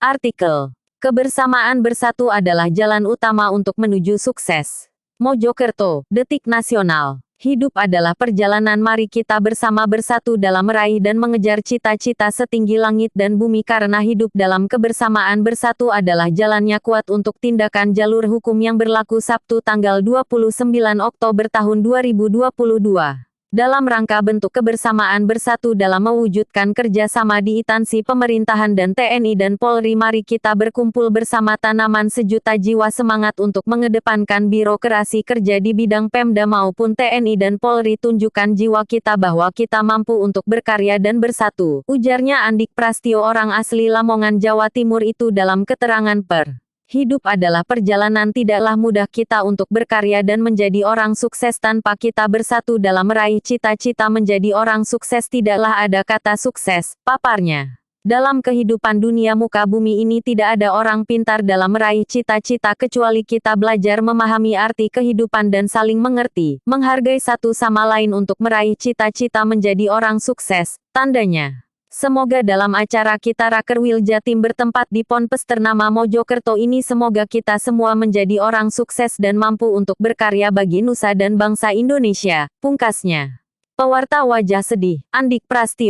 Artikel: Kebersamaan bersatu adalah jalan utama untuk menuju sukses. Mojokerto, Detik Nasional. Hidup adalah perjalanan, mari kita bersama bersatu dalam meraih dan mengejar cita-cita setinggi langit dan bumi, karena hidup dalam kebersamaan bersatu adalah jalannya kuat untuk tindakan jalur hukum yang berlaku. Sabtu tanggal 29 Oktober tahun 2022. Dalam rangka bentuk kebersamaan bersatu dalam mewujudkan kerjasama di instansi pemerintahan dan TNI dan Polri, mari kita berkumpul bersama tanaman sejuta jiwa, semangat untuk mengedepankan birokrasi kerja di bidang Pemda maupun TNI dan Polri. Tunjukkan jiwa kita bahwa kita mampu untuk berkarya dan bersatu, ujarnya Andik Prastio, orang asli Lamongan, Jawa Timur itu dalam keterangan per. Hidup adalah perjalanan, tidaklah mudah kita untuk berkarya dan menjadi orang sukses tanpa kita bersatu dalam meraih cita-cita menjadi orang sukses. Tidaklah ada kata sukses, paparnya. Dalam kehidupan dunia muka bumi ini tidak ada orang pintar dalam meraih cita-cita kecuali kita belajar memahami arti kehidupan dan saling mengerti, menghargai satu sama lain untuk meraih cita-cita menjadi orang sukses, tandanya. Semoga dalam acara kita Rakerwil Jatim bertempat di Ponpes ternama Mojokerto ini, semoga kita semua menjadi orang sukses dan mampu untuk berkarya bagi nusa dan bangsa Indonesia, pungkasnya. Pewarta Wajah Sedih, Andik Prastio.